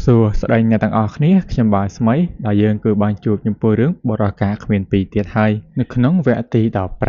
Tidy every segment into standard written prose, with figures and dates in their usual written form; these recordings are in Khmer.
សួស្តីអ្នកទាំងអស់គ្នាខ្ញុំបាទស្មីដែលយើងគឺបានជួបចំពោះរឿងបរិការគ្មានពីរទៀតហើយនៅក្នុងវគ្គទី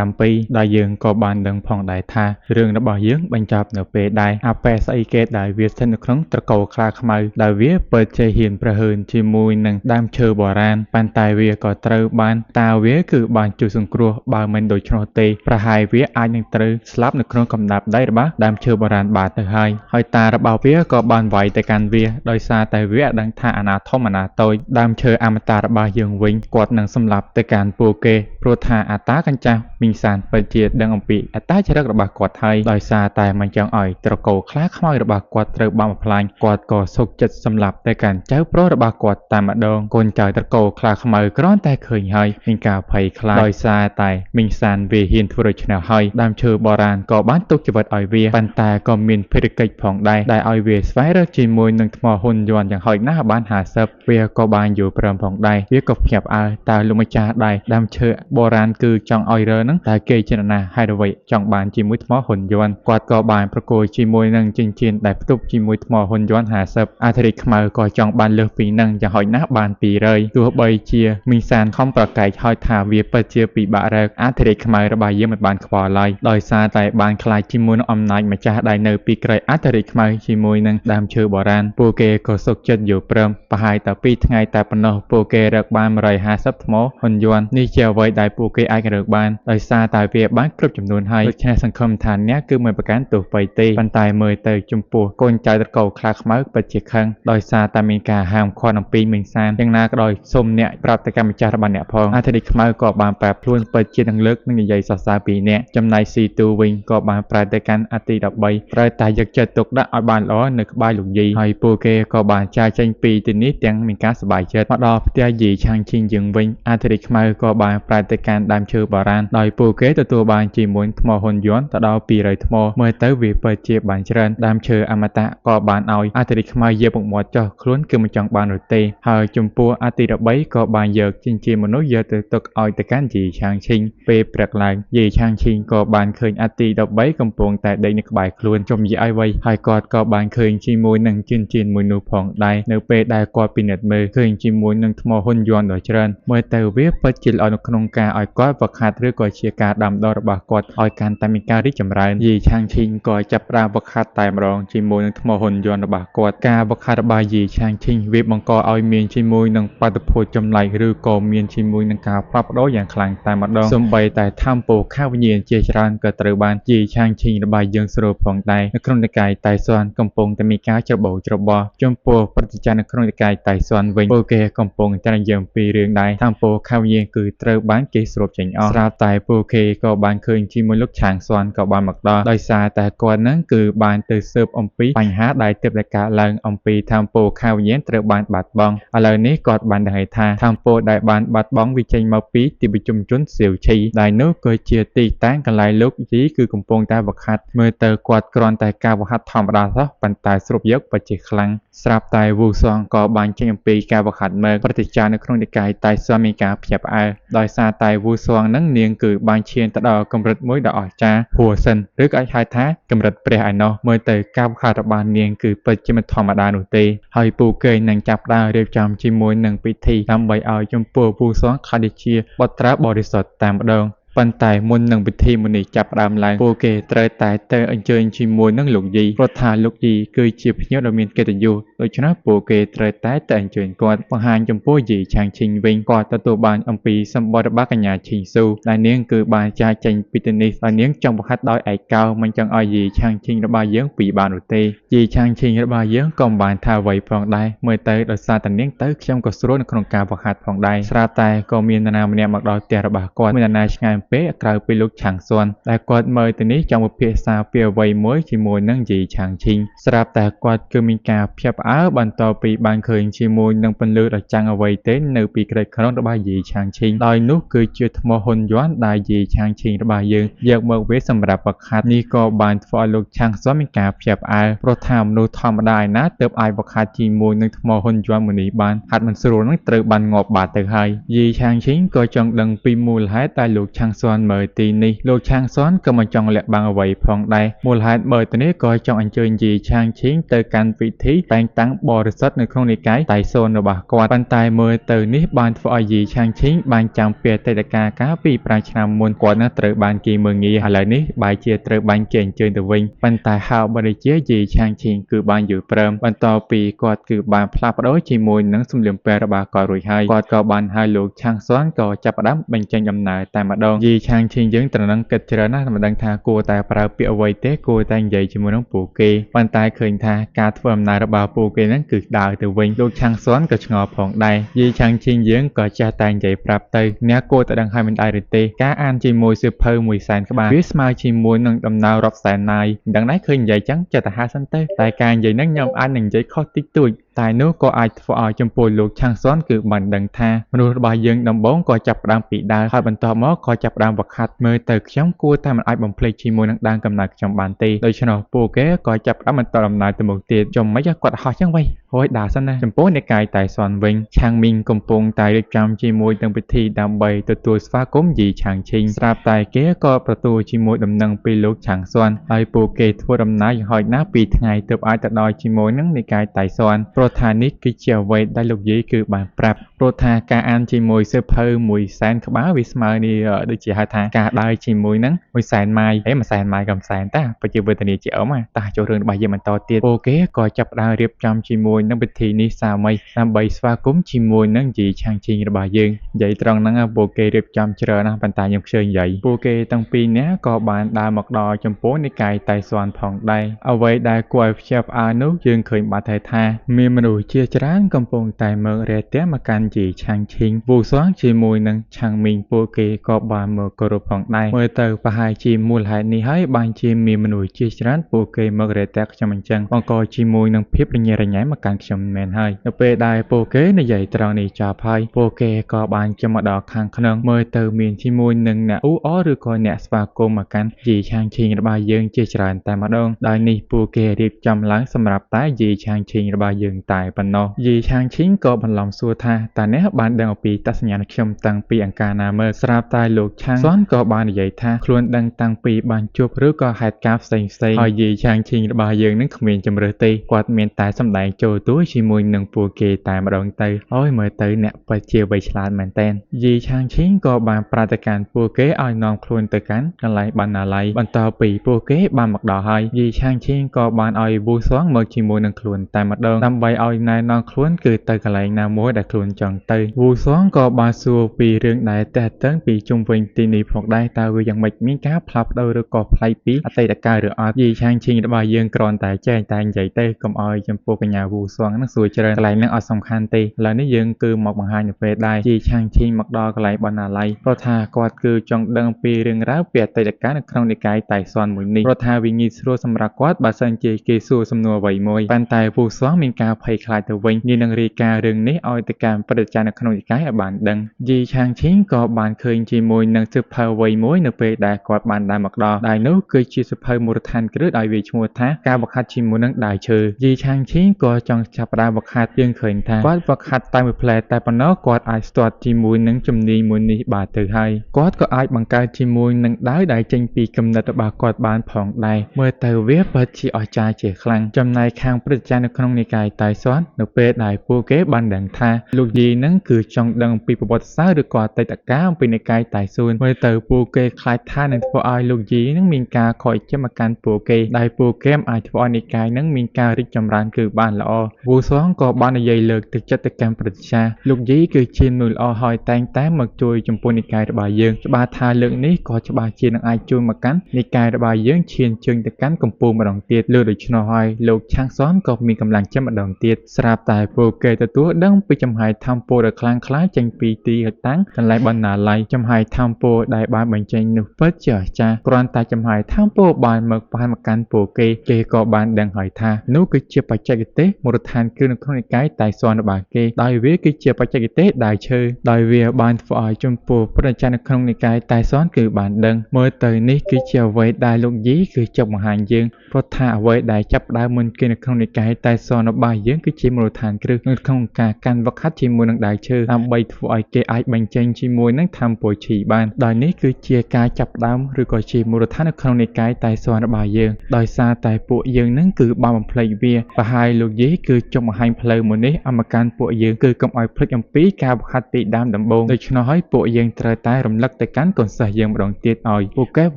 17ដែលយើងក៏បានដឹងផងដែរថារឿងរបស់យើងបញ្ចប់នៅពេលដែលអាប៉ែស្អីគេដែលវាស្ថិតនៅក្នុងត្រកូលខ្លាខ្មៅដែលវាពិតជាហ៊ានប្រហើនជាមួយនឹងដើមឈើបុរាណប៉ុន្តែវាក៏ត្រូវបានតាវាគឺបានជួយសង្គ្រោះបើមិនដូច្នោះទេប្រហែលវាអាចនឹងត្រូវស្លាប់នៅក្នុងកម្ដាប់ដៃរបស់ដើមឈើបុរាណបាទទៅហើយតារបស់វាក៏បានវាយទៅកាន់វាដោយសារតែវាដឹងថាអាណាធំអាណាតូចដើមឈើអមតៈរបស់យើងវិញគាត់នឹងសម្លាប់ទៅកាន់ពួកគេព្រោះថាអាតាកញ្ចាស់មីងសានពិតជាដឹងអំពីអត្តចរិតរបស់គាត់ហើយដោយសារតែមិនចង់ឲ្យត្រកូលខ្លាខ្មៅរបស់គាត់ត្រូវបានបំផ្លាញគាត់ក៏សុខចិត្តសម្លាប់ទៅកាន់ចៅប្រុសរបស់គាត់តែម្ដងកូនចៅត្រកូលខ្លាខ្មៅគ្រាន់តែឃើញហើយមានការភ័យខ្លាចដោយសារតែមីងសានវាហ៊ានធ្វើដូច្នេះហើយដើមឈើបុរាណក៏បានទុកជីវិតឲ្យវាប៉ុន្តែក៏មានភារកិច្ចផងដែរដែលឲ្យវាស្វែងរកជាមួយនឹងថ្មហ៊ុនយន្តយ៉ាងហោចណាស់បាន50វាក៏បានយល់ព្រមផងដែរវាក៏ភ្ញាក់ផ្អើលតើលោកម្ចាស់ដែរដើមឈើបុរាណគឺចង់ឲ្យរើនឹងតែគេចេតនាហេតុអ្វីចង់បានជាមួយថ្មហ៊ុនយន្តគាត់ក៏បានប្រគល់ជាមួយនឹងចិញ្ចៀនដែលផ្ទុកជាមួយថ្មហ៊ុនយន្ត50អធិរាជខ្មៅក៏ចង់បានលើសពីនឹងយ៉ាងហោចណាស់បាន200ទោះបីជាមីងសានខំប្រកែកហើយថាវាពិតជាពិបាករកអធិរាជខ្មៅរបស់យើងមិនបានខ្វល់ឡើយដោយសារតែបានខ្លាចជាមួយនឹងអំណាចម្ចាស់ដែលនៅពីក្រោយអធិរាជខ្មៅជាមួយនឹងដើមឈើបុរាណពួកគេក៏សុខចិត្តយល់ព្រមប្រហែលតែ2ថ្ងៃតែប៉ុណ្ណោះពួកគេរកបាន150ថ្មហ៊ុនយន្តនេះជាអ្វីដែលពួកគេអាចរកបានដោយសារតែវាបានគ្រប់ចំនួនហើយដូច្នេះសង្ឃឹមថាអ្នកគឺមិនប្រកាន់ទោសបីទេប៉ុន្តែមើលទៅចំពោះកូនចៅត្រកូលខ្លាខ្មៅពិតជាខឹងដោយសារតែមានការហាមឃាត់អំពីមីងសានយ៉ាងណាក៏ដោយសូមអ្នកប្រាប់ទៅកាន់ម្ចាស់របស់អ្នកផងអធិរាជខ្មៅក៏បានប្រាប់ខ្លួនពិតជានឹងលើកនឹងនិយាយសរសើរពីអ្នកចំណែកស៊ីទូវិញក៏បានប្រាប់ទៅកាន់អទី13ត្រូវតែយកចិត្តទុកដាក់ឲ្យបានល្អនៅក្បែរលោកយីហើយពួកគេក៏បានចាយចេញពីទីនេះទាំងមានការសប្បាយចិត្តមកដល់ផ្ទះយីឆាងឈីងយើងវិញអធិរាជខ្មៅក៏បានប្រាប់ទៅកាន់ដើមឈើបុរាណដោយពួកគេទទួលបានជាមួយថ្មហ៊ុនយន្តទៅដល់200ថ្មមើលទៅវាពិតជាបានច្រើនដើមឈើអមតៈក៏បានឲ្យអធិរាជខ្មៅយកមុខមាត់ចុះខ្លួនគឺមិនចង់បាននោះទេហើយចំពោះអទី13ក៏បានយកចិញ្ចៀនមនុស្សយកទៅទុកឲ្យទៅកាន់យីឆាងឈីងពេលព្រឹកឡើងយីឆាងឈីងក៏បានឃើញអទី13កំពុងតែដេកនៅក្បែរខ្លួនចំនិយាយឲ្យវៃហើយគាត់ក៏បានឃើញជាមួយនឹងចិញ្ចៀនមួយនោះផងដែរនៅពេលដែលគាត់ពិនិត្យមើលឃើញជាមួយនឹងថ្មហ៊ុនយន្តដ៏ច្រើនមើលទៅវាពិតជាល្អនៅក្នុងការឲ្យគាត់វឹកហាត់ឬក៏ជាការដាំដុះរបស់គាត់ឲ្យកាន់តែមានការរីកចម្រើនយីឆាងឈីងក៏ចាប់ផ្ដើមវឹកហាត់តែម្ដងជាមួយនឹងថ្មហ៊ុនយន្តរបស់គាត់ការវឹកហាត់របស់យីឆាងឈីងវាបង្កឲ្យមានជាមួយនឹងបាតុភូតចម្លែកឬក៏មានជាមួយនឹងការផ្លាស់ប្ដូរយ៉ាងខ្លាំងតែម្ដងសូម្បីតែធម្មពលខាវិញ្ញាណជាច្រើនក៏ត្រូវបានយីឆាងឈីងរបស់យើងស្រួលផងដែរនៅក្នុងនិកាយតៃស៊ានកំពុងតែមានការច្របូកច្របល់ចំពោះប្រតិចារនៅក្នុងនិកាយតៃស៊ានវិញពួកគេកំពុងតែនិយាយពីរឿងដែរធម្មពលខាវិញ្ញាណគឺត្រូវបានគេស្រូបចេញអស់ស្រាប់តែពួកគេក៏បានឃើញជាមួយលោកឆាងស៊ានក៏បានមកដល់ដោយសារតែគាត់នឹងគឺបានទៅស៊ើបអំពីបញ្ហាដែលទើបតែកើតឡើងអំពីធម្មពលខាវិញ្ញាណត្រូវបានបាត់បង់ឥឡូវនេះគាត់បានដឹងហើយថាធម្មពលដែលបានបាត់បង់វាចេញមកពីទីប្រជុំជនសៀវឈីដែលនោះក៏ជាទីតាំងកន្លែងលោកយីគឺកំពុងតែវឹកហាត់មើលទៅគាត់គ្រាន់តែការវឹកហាត់ធម្មតាសោះប៉ុន្តែស្រូបយកពិតជាខ្លាំងស្រាប់តែវូសងក៏បានចេញអំពីការវឹកហាត់មើលប្រតិចារនៅក្នុងនិកាយតៃស៊ានមានការភ្ញាក់ផ្អើលដោយសារតែវូសងនឹងនាងគឺបានឈានទៅដល់កម្រិតមួយដ៏អស្ចារ្យហួសិនឬក៏អាចហៅថាកម្រិតព្រះឯណោះមើលទៅការវឹកហាត់របស់នាងគឺពិតជាមិនធម្មតានោះទេហើយពួកគេនឹងចាប់ផ្ដើមរៀបចំជាមួយនឹងពិធីដើម្បីឲ្យចំពោះវូសងខាឌីជាបុត្រាបរិសុទ្ធតែម្ដងប៉ុន្តែមុននឹងពិធីមួយនេះចាប់ផ្ដើមឡើងពួកគេត្រូវតែទៅអញ្ជើញជាមួយនឹងលោកយីព្រោះថាលោកយីគឺជាភ្ញៀវដ៏មានកិត្តិយសដូច្នេះពួកគេត្រូវតែទៅអញ្ជើញគាត់បង្ហាញចំពោះយីឆាងឈីងវិញគាត់ទទួលបានអំពីសម្បត្តិរបស់កញ្ញាឈីងស៊ូដែលនាងគឺបានចាយចេញពីទីនេះហើយនាងចង់បង្ហាត់ដោយឯកោមិនចង់ឲ្យយីឆាងឈីងរបស់យើងពីបាននោះទេយីឆាងឈីងរបស់យើងក៏មិនបានថាអ្វីផងដែរមើលទៅដោយសារតែនាងទៅខ្ញុំក៏ស្រួលនៅក្នុងការបង្ហាត់ផងដែរស្រាប់តែក៏មាននរណាម្នាក់មកដល់ផ្ទះរបស់គាត់មាននរណាឆ្ងាយពេលក្រៅពីលោកឆាងស៊ានដែលគាត់មើលទៅនេះចង់ពិភាក្សាពីអ្វីមួយជាមួយនឹងយីឆាងឈីងស្រាប់តែគាត់គឺមានការភ្ញាក់ផ្អើលបន្ទាប់ពីបានឃើញជាមួយនឹងពន្លឺដ៏ចាំងអ្វីទេនៅពីក្រោយខ្នងរបស់យីឆាងឈីងដោយនោះគឺជាថ្មហ៊ុនយន្តដែលយីឆាងឈីងរបស់យើងយកមកវាសម្រាប់វឹកហាត់នេះក៏បានធ្វើឲ្យលោកឆាងស៊ានមានការភ្ញាក់ផ្អើលព្រោះថាមនុស្សធម្មតាឯណាទើបអាចវឹកហាត់ជាមួយនឹងថ្មហ៊ុនយន្តមួយនេះបានហាត់មិនស្រួលនឹងត្រូវបានងាប់បាត់ទៅហើយយីឆាងឈីងក៏ចង់ដឹងពីមូលហេតុដែលលោកឆាង ស៊ន់មើលទីនេះលោកឆាងស៊ន់ក៏មិនចង់លាក់បាំងអ្វីផងដែរមូលហេតុមើលទៅនេះក៏ចង់អញ្ជើញយីឆាងឈីងទៅកាន់ពិធីតែងតាំងបរិសុទ្ធនៅក្នុងនិកាយតៃស៊នរបស់គាត់ប៉ុន្តែមើលទៅនេះបានធ្វើឲ្យយីឆាងឈីងបានចាំពីអតីតកាលកាលពី5ឆ្នាំមុនគាត់នឹងត្រូវបានគេមើលងាយឥឡូវនេះបែរជាត្រូវបានគេអញ្ជើញទៅវិញប៉ុន្តែហៅបរិជាយីឆាងឈីងគឺបានយល់ព្រមបន្តពីគាត់គឺបានផ្លាស់ប្ដូរជាមួយនឹងសម្លៀកបំពាក់របស់គាត់រួចហើយគាត់ក៏បានហៅលោកឆាងស៊ន់ក៏ចាប់ផ្ដើមបញ្ចេញដំណើរតែម្ដងយីឆាងឈីងយើងត្រនឹងគិតច្រើនណាស់មិនដឹងថាគួរតែប្រើពាក្យអ្វីទេគួរតែនិយាយជាមួយនឹងពួកគេប៉ុន្តែឃើញថាការធ្វើដំណើររបស់ពួកគេហ្នឹងគឺដើរទៅវិញលោកឆាងស៊ន់ក៏ឆ្ងល់ផងដែរយីឆាងឈីងយើងក៏ចេះតែនិយាយប្រាប់ទៅអ្នកគួរតែដឹងឲ្យមិនដែរឬទេការអានជាមួយសៀវភៅ100,000ក្បាលវាស្មើជាមួយនឹងដំណើររាប់សែនណាយមិនដឹងដែរឃើញនិយាយចឹងចេះតែហាសិនទៅតែការនិយាយហ្នឹងខ្ញុំអាចនឹងនិយាយខុសតិចតួចតែនោះក៏អាចធ្វើឲ្យចំពោះលោកឆាងស៊ន់គឺបានដឹងថាមនុស្សរបស់យើងដំបូងក៏ចាប់ផ្ដើមពីដើមហើយបន្ទាប់មកក៏ចាប់ផ្ដើមវឹកហាត់មើលទៅខ្ញុំគួរតែមិនអាចបំភ្លេចជាមួយនឹងដើមកំណើតខ្ញុំបានទេដូច្នោះពួកគេក៏ចាប់ផ្ដើមបន្តដំណើរទៅមុខទៀតចំមិនគាត់ហោះចឹងវិញហួយដើរសិនណាចំពោះនិកាយតៃស៊នវិញឆាងមីងកំពុងតែរៀបចំជាមួយនឹងពិធីដើម្បីទទួលស្វាគមន៍យីឆាងឈីងស្រាប់តែគេក៏ប្រទល់ជាមួយដំណឹងពីលោកឆាងស៊ន់ហើយពួកគេធ្វើដំណើរយ៉ាងហោចណាស់2ថ្ងៃទើបអាចទៅដល់ជាមួយនឹងនិកាយតៃស៊នព្រោះថានេះគឺជាអ្វីដែលលោកយាយគឺបានប្រាប់ព្រោះថាការអានជាមួយសៀវភៅ100,000ក្បាលវាស្មើនេះដូចជាហៅថាការដើរជាមួយនឹង100,000ម៉ាយហើយ100,000ម៉ាយក៏100,000តាប្រជាវេទនីជាអមតាចូលរឿងរបស់យើងបន្តទៀតពួកគេក៏ចាប់ផ្ដើមរៀបចំជាមួយនឹងពិធីនេះសាមីដើម្បីស្វាគមន៍ជាមួយនឹងយីឆាងឈីងរបស់យើងនិយាយត្រង់ហ្នឹងពួកគេរៀបចំច្រើនណាស់ប៉ុន្តែខ្ញុំខ្ជិលនិយាយពួកគេទាំងពីរនាក់ក៏បានដើរមកដល់ចំពោះនិកាយតៃស៊នផងដែរអ្វីដែលគួរឲ្យភ្ញាក់ផ្អើលនោះយើងឃើញបាត់ហើយថាមានមនុស្សជាច្រើនកំពុងតែមើលរាទះមកកាន់យីឆាងឈីងវូស៊ងជាមួយនឹងឆាងមីងពួកគេក៏បានមើលគោរពផងដែរមើលទៅប្រហែលជាមូលហេតុនេះហើយបានជាមានមនុស្សជាច្រើនពួកគេមករទះខ្ញុំអញ្ចឹងបង្កជាមួយនឹងភាពរញ៉េរញ៉ៃមកកាន់ខ្ញុំមែនហើយនៅពេលដែលពួកគេនិយាយត្រង់នេះចប់ហើយពួកគេក៏បានចូលមកដល់ខាងក្នុងមើលទៅមានជាមួយនឹងអ្នកអ៊ូអឬក៏អ្នកស្វាគមន៍មកកាន់យីឆាងឈីងរបស់យើងជាច្រើនតែម្ដងដោយនេះពួកគេរៀបចំឡើងសម្រាប់តែយីឆាងឈីងរបស់យើងតែប៉ុណ្ណោះយីឆាងឈីងក៏បន្លំសួរថាតើអ្នកបានដឹងអំពីតសញ្ញាណខ្ញុំតាំងពីអង្ការណាមើលស្រាប់តែលោកឆាងស៊ន់ក៏បាននិយាយថាខ្លួនដឹងតាំងពីបានជួបឬក៏ហេតុការណ៍ផ្សេងៗហើយយីឆាងឈីងរបស់យើងនឹងគ្មានជំរើសទេគាត់មានតែសម្ដែងចូលតួជាមួយនឹងពួកគេតែម្ដងទៅហើយមើលទៅអ្នកពិតជាវៃឆ្លាតមែនទែនយីឆាងឈីងក៏បានប្រតិកម្មពួកគេឲ្យនាំខ្លួនទៅកាន់កន្លែងបណ្ណាល័យបន្ទាប់ពីពួកគេបានមកដល់ហើយយីឆាងឈីងក៏បានឲ្យវូស៊ងមកជាមួយនឹងខ្លួនតែម្ដងដើម្បីឲ្យណែនាំខ្លួនគឺទៅកន្លែងណាមួយដែលខ្លួនចង់ទៅវូស៊ងក៏បានសួរពីរឿងដែលតែតឹងពីជុំវិញទីនេះផងដែរតើវាយ៉ាងម៉េចមានការផ្លាស់ប្ដូរឬក៏ប្លែកពីអតីតកាលឬអត់យីឆាងឈីងរបស់យើងគ្រាន់តែចែកតែនិយាយទៅកុំឲ្យចំពោះកញ្ញាវូស៊ងនឹងសួរច្រើនកន្លែងហ្នឹងអត់សំខាន់ទេឥឡូវនេះយើងគឺមកបង្ហាញនៅពេលដែលយីឆាងឈីងមកដល់កន្លែងបណ្ណាល័យព្រោះថាគាត់គឺចង់ដឹងពីរឿងរ៉ាវពីអតីតកាលនៅក្នុងនិកាយតៃស៊នមួយនេះព្រោះថាវាងាយស្រួលសម្រាប់គាត់បើសិនជាគេសួរសំណួរអ្វីមួយប៉ុន្តែវូស៊ងមានការភ័យខ្លាចទៅវិញនាងនឹងរាយការណ៍រឿងនេះឲ្យទៅកាន់ព្រឹទ្ធាចារ្យនៅក្នុងនិកាយឲ្យបានដឹងយីឆាងឈីងក៏បានឃើញជាមួយនឹងសៀវភៅអ្វីមួយនៅពេលដែលគាត់បានដើរមកដល់ដែលនោះគឺជាសៀវភៅមូលដ្ឋានគ្រឹះដោយវាឈ្មោះថាការវឹកហាត់ជាមួយនឹងដើរឈើយីឆាងឈីងក៏ចង់ចាប់ផ្ដើមវឹកហាត់យើងឃើញថាគាត់វឹកហាត់តែមួយផ្លែតែប៉ុណ្ណោះគាត់អាចស្ទាត់ជាមួយនឹងជំនាញមួយនេះបាទទៅហើយគាត់ក៏អាចបង្កើតជាមួយនឹងដាវដែលចេញពីគំនិតរបស់គាត់បានផងដែរមើលទៅវាពិតជាអស្ចារ្យជាខ្លាំងចំណែកខាងព្រឹទ្ធាចារ្យនៅក្នុងនិកាយតៃស៊ននៅពេលដែលពួកគេបានដឹងថាលោកយីនឹងគឺចង់ដឹងពីប្រវត្តិសាស្ត្រឬក៏អតីតកាលអំពីនិកាយតៃស៊នមើលទៅពួកគេខ្លាចថានឹងធ្វើឲ្យលោកយីនឹងមានការខកចិត្តមកកាន់ពួកគេដែលពួកគេអាចធ្វើឲ្យនិកាយនឹងមានការរីកចម្រើនគឺបានល្អវូស៊ងក៏បាននិយាយលើកទឹកចិត្តទៅកាន់ព្រឹទ្ធាចារ្យលោកយីគឺជាមនុស្សល្អហើយតែងតែមកជួយចំពោះនិកាយរបស់យើងច្បាស់ថាលើកនេះក៏ច្បាស់ជានឹងអាចជួយមកកាន់និកាយរបស់យើងឈានជើងទៅកាន់កំពូលម្ដងទៀតលើដូច្នោះហើយលោកឆាងស៊នក៏មានកម្លាំងចិត្តម្ដងទៀតស្រាប់តែពួកគេទទួលដឹងពីចំហាយថាមពលដ៏ខ្លាំងក្លាចេញពីទីតាំងកន្លែងបណ្ណាល័យចំហាយថាមពលដែលបានបញ្ចេញនោះពិតជាអស្ចារ្យគ្រាន់តែចំហាយថាមពលបានមកកាន់ពួកគេក៏បានដឹងហើយថានោះគឺជាបច្ចេកទេសមូលដ្ឋានគ្រឹះនៅក្នុងនិកាយតៃស៊នរបស់គេដោយវាគឺជាបច្ចេកទេសដើរឈើដោយវាបានធ្វើឲ្យចំពោះព្រឹទ្ធាចារ្យនៅក្នុងនិកាយតៃស៊នគឺបានដឹងមើលទៅនេះគឺជាអ្វីដែលលោកយីគឺចង់បង្ហាញយើង ព្រោះថាអ្វីដែលចាប់ផ្ដើមមុនគេនៅក្នុងនិកាយតែសនរបស់យើងគឺជាមូលដ្ឋានគ្រឹះនៅក្នុងការកាន់វឹកហាត់ជាមួយនឹងដៃឈើដើម្បីធ្វើឲ្យគេអាចបញ្ចេញជាមួយនឹងថាមពលឈីបានដោយនេះគឺជាការចាប់ផ្ដើមឬក៏ជាមូលដ្ឋាននៅក្នុងនិកាយតែសនរបស់យើងដោយសារតែពួកយើងនឹងគឺបានបំភ្លេចវាប្រហែលលោកយាយគឺចុងបង្ហាញផ្លូវមួយនេះឲ្យមកកាន់ពួកយើងគឺកុំឲ្យភ្លេចអំពីការវឹកហាត់ពីដើមដំបូងដូច្នោះហើយពួកយើងត្រូវតែរំលឹកទៅកាន់កូនសិស្សយើងម្ដងទៀតឲ្យពួកគេវឹ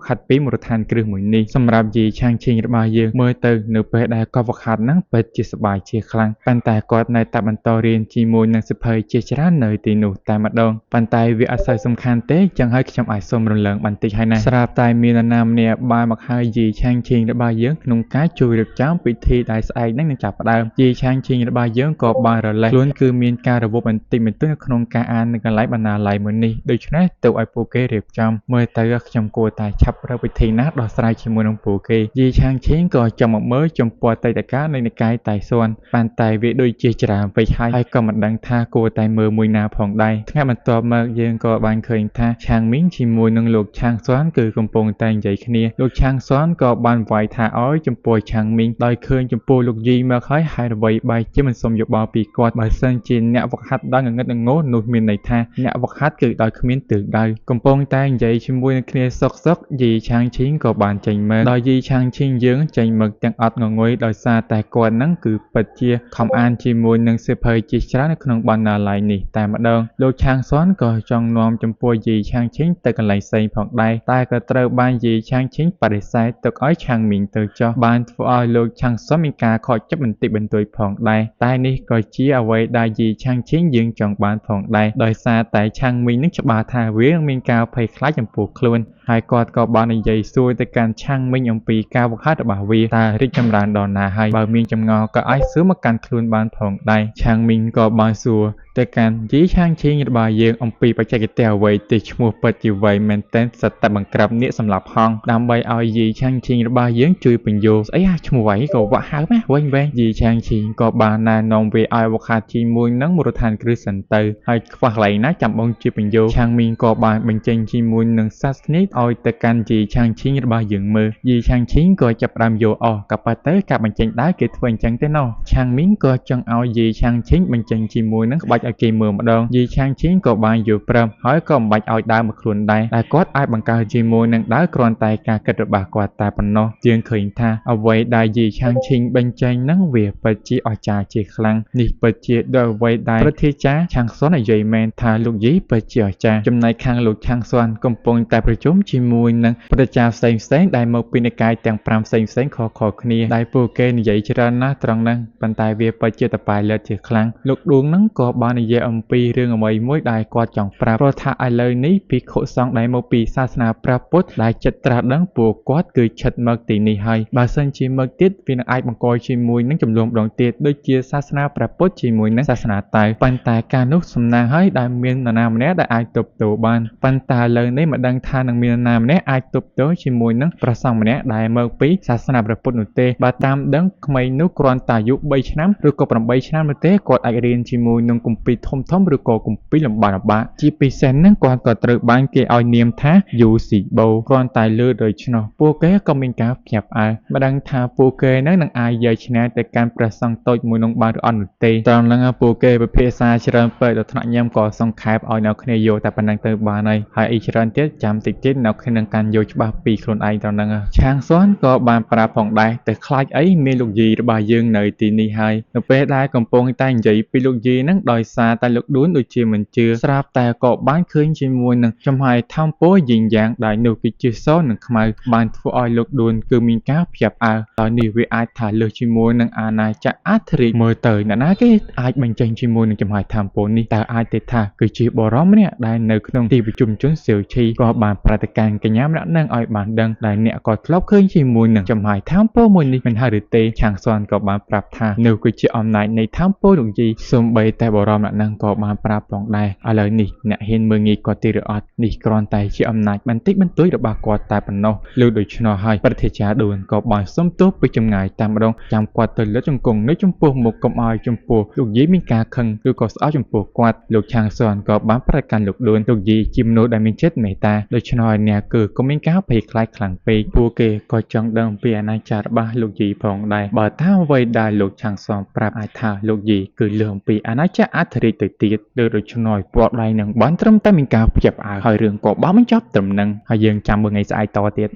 កហាត់ពីមូលដ្ឋានគ្រឹះមួយនេះសម្រាប់យាយឆាងឈីងរបស់យើងមើលទៅនៅពេលដែលគាត់វឹកហាត់ហ្នឹងពិតជាសប្បាយជាខ្លាំងប៉ុន្តែគាត់នៅតែបន្តរៀនជាមួយនឹងសិភៅជាច្រើននៅទីនោះតែម្ដងប៉ុន្តែវាអត់សូវសំខាន់ទេចឹងហើយខ្ញុំអាចសូមរំលឹងបន្តិចហើយណាស្រាប់តែមាននរណាម្នាក់បានមកហៅយាយឆាងឈីងរបស់យើងក្នុងការជួយរៀបចំពិធីដែលស្អែកហ្នឹងនឹងចាប់ផ្ដើមយាយឆាងឈីងរបស់យើងក៏បានរលេះខ្លួនគឺមានការរវល់បន្តិចបន្តួចនៅក្នុងការអាននៅកន្លែងបណ្ណាល័យមួយនេះដូច្នេះទៅឲ្យពួកគេរៀបចំមើលទៅខ្ញុំគួរតែឆាប់រកវិធីណាដោះស្រាយជាមួយនឹងពួកគេយាយឆាងឈីងក៏ចង់មកមើលចំពោះអតីតកាលនៃនិកាយតៃស៊នប៉ុន្តែវាដូចជាច្រើនពេកហើយក៏មិនដឹងថាគួរតែមើលមួយណាផងដែរថ្ងៃបន្ទាប់មកយើងក៏បានឃើញថាឆាងមីងជាមួយនឹងលោកឆាងស៊នគឺកំពុងតែនិយាយគ្នាលោកឆាងស៊នក៏បានវាយថាឲ្យចំពោះឆាងមីងដោយឃើញចំពោះលោកយាយមកហើយហេតុអ្វីបែរជាមិនសុំយោបល់ពីគាត់បើសិនជាអ្នកវឹកហាត់ដល់ងងឹតងងនោះមានន័យថាអ្នកវឹកហាត់គឺដោយគ្មានទិសដៅកំពុងតែនិយាយជាមួយនឹងគ្នាសុកយាយឆាងឈីងក៏បានចេញមកដោយយាយឆាងឈីងយើងចេញមកទាំងអត់ងងុយដោយសារតែគាត់ហ្នឹងគឺពិតជាខំអានជាមួយនឹងសៀវភៅជាច្រើននៅក្នុងបណ្ណាល័យនេះតែម្ដងលោកឆាងស៊នក៏ចង់នាំចំពោះយាយឆាងឈីងទៅកន្លែងផ្សេងផងដែរតែក៏ត្រូវបានយាយឆាងឈីងបដិសេធទុកឲ្យឆាងមីងទៅចុះបានធ្វើឲ្យលោកឆាងស៊នមានការខកចិត្តបន្តិចបន្តួចផងដែរតែនេះក៏ជាអ្វីដែលយាយឆាងឈីងយើងចង់បានផងដែរដោយសារតែឆាងមីងនឹងច្បាស់ថាវានឹងមានការភ័យខ្លាចចំពោះខ្លួនហើយគាត់ក៏បាននិយាយសួរទៅកាន់ឆាងមីងអំពីការវឹកហាត់របស់វាតើរីកចម្រើនដល់ណាហើយបើមានចម្ងល់ក៏អាចសួរមកកាន់ខ្លួនបានផងដែរឆាងមីងក៏បានសួរទៅកាន់យាយឆាងឈីងរបស់យើងអំពីបច្ចេកទេសអ្វីទីឈ្មោះពិតជាវែងមែនទែនសិតតែបង្ក្រាបនាគសម្រាប់ហងដើម្បីឲ្យយាយឆាងឈីងរបស់យើងជួយបញ្យោស្អីឈ្មោះវែងក៏វាក់ហើមវិញយាយឆាងឈីងក៏បានណែនាំវាឲ្យវឹកហាត់ជាមួយនឹងមូលដ្ឋានគ្រឹះសិនទៅហើយខ្វះកន្លែងណាចាំបងជាបញ្យោឆាងមីងក៏បានបញ្ចេញជាមួយនឹងសាសនាឲ្យទៅកាន់យាយឆាងឈីងរបស់យើងមើលយាយឆាងឈីងក៏ចាប់ផ្ដើមយកក៏ប៉ុន្តែការបញ្ចេញដែរគេធ្វើអញ្ចឹងទេណោះឆាងមីងក៏ចង់ឲ្យយាយឆាងឈីងបញ្ចេញជាមួយនឹងក្បាច់ឲ្យគេមើលម្ដងយាយឆាងឈីងក៏បានយល់ព្រមហើយក៏មិនបាច់ឲ្យដើរមកខ្លួនដែរតែគាត់អាចបង្កើតជាមួយនឹងដើរគ្រាន់តែការគិតរបស់គាត់តែប៉ុណ្ណោះយើងឃើញថាអ្វីដែលយាយឆាងឈីងបញ្ចេញនឹងវាពិតជាអស្ចារ្យជាខ្លាំងនេះពិតជាដោយអ្វីដែលព្រឹទ្ធាចារ្យឆាងស៊ននិយាយមែនថាលោកយាយពិតជាអស្ចារ្យចំណែកខាងលោកឆាងស៊នកំពុងតែប្រជុំជាមួយនឹងព្រឹទ្ធាចារ្យផ្សេងៗដែលមកពីនិកាយទាំង5ផ្សេងៗខុសៗគ្នាដែលពួកគេនិយាយច្រើនណាស់ត្រង់ហ្នឹងប៉ុន្តែវាពិតជាតប៉ែលើតជាខ្លាំងលោកឌួងហ្នឹងក៏បាននិយាយអំពីរឿងអ្វីមួយដែលគាត់ចង់ប្រាប់ព្រោះថាឥឡូវនេះភិក្ខុសង្ឃដែលមកពីសាសនាព្រះពុទ្ធដែលចិត្តត្រាស់ដឹងពួកគាត់គឺឈិតមកទីនេះហើយបើសិនជាមកទៀតវានឹងអាចបង្កជាមួយនឹងចំនួនម្ដងទៀតដូចជាសាសនាព្រះពុទ្ធជាមួយនឹងសាសនាតៃប៉ុន្តែការនោះសំណាងហើយដែលមាននរណាម្នាក់ដែលអាចទប់ទល់បានប៉ុន្តែឥឡូវនេះមិនដឹងថានឹងមាននរណាម្នាក់អាចទប់ទល់ជាមួយនឹងព្រះសង្ឃម្នាក់ដែលមកពីសាសនាព្រះពុទ្ធនោះទេបើតាមដឹងក្មេងនោះគ្រាន់តែអាយុ3ឆ្នាំឬក៏8ឆ្នាំនោះទេគាត់អាចរៀនជាមួយនឹងគម្ពីរធំឬក៏គម្ពីរលំបាកជាពិសេសហ្នឹងគាត់ក៏ត្រូវបានគេឲ្យនាមថាយូស៊ីបូគ្រាន់តែលើដូច្នោះពួកគេក៏មានការភ្ញាក់ផ្អើលមិនដឹងថាពួកគេនឹងអាចយកឈ្នះទៅកាន់ព្រះសង្ឃតូចមួយនោះបានឬអត់នោះទេត្រង់ហ្នឹងពួកគេពិភាក្សាច្រើនពេកដល់ថ្នាក់ញ៉ាំក៏សង្ខេបឲ្យនៅគ្នាយកតែប៉ុណ្្នឹងទៅបានហើយអីច្រើនទៀតចាំតិចទៀតនៅគ្នានឹងកាន់យកច្បាស់ពីខ្លួនឯងត្រង់ហ្នឹងឆាងស៊នក៏បានប្រាប់ផងដែរតែខ្លាចអីមានលោកយាយរបស់យើងនៅទីនេះហើយនៅពេលដែលកំពុងតែនិយាយពីលោកយាយហ្នឹងដោយសារតែលោកឌួនដូចជាមិនជឿស្រាប់តែក៏បានឃើញជាមួយនឹងចំហាយធម្មពលយីងយ៉ាងដែលនោះគឺជាសនិងខ្មៅបានធ្វើឲ្យលោកឌួនគឺមានការភ្ញាក់ផ្អើលហើយនេះវាអាចថាលើសជាមួយនឹងអាណាចក្រអធិរាជមើលទៅអ្នកណាគេអាចបញ្ចេញជាមួយនឹងចំហាយធម្មពលនេះតើអាចទេថាគឺជាបរិមម្នាក់ដែលនៅក្នុងទីប្រជុំជនសៀវឈីក៏បានប្រតិកម្មកញ្ញាម្នាក់នឹងឲ្យបានដឹងដែលអ្នកក៏ធ្លាប់ឃើញជាមួយនឹងចំហាយធម្មពលមួយនេះមិនហើយឬទេឆាងស៊នក៏បានប្រាប់ថានោះគឺជាអំណាចនៃធម្មពលលោកយាយសូម្បីតែបរិមម្នាក់នឹងក៏បានប្រាប់ផងដែរឥឡូវនេះអ្នកហ៊ានមើលងាយគាត់ទេឬអត់នេះគ្រាន់តែជាអំណាចបន្តិចបន្តួចរបស់គាត់តែប៉ុណ្ណោះលើដូច្នោះហើយព្រឹទ្ធាចារ្យឌួនក៏បានសុំទោសពីចម្ងាយតែម្ដងចាំគាត់ទៅលើជង្គង់នៅចំពោះមុខកុំឲ្យចំពោះលោកយាយមានការខឹងឬក៏ស្អប់ចំពោះគាត់លោកឆាងស៊នក៏បានប្រកាន់លោកឌួនលោកយាយជាមនុស្សដែលមានចិត្តមេត្តាដូច្នោះអ្នកគឺក៏មានការភ័យខ្លាចខ្លាំងពេកពួកគេក៏ចង់ដឹងអំពី ពីអាណាចក្ររបស់លោកយីផងដែរបើតាមអ្វីដែលលោកឆាំងសំប្រាប់អាចថាលោកយីគឺលើអំពីអាណាចក្រអធិរាជទៅទៀតដូច្នោះពណ៌ដៃនឹងបានត្រឹមតែមានការភ្ជាប់អាវហើយរឿងក៏បានបញ្ចប់ត្រឹមនឹងហើយយើងចាំមើលថ្ងៃស្អែកតទៀត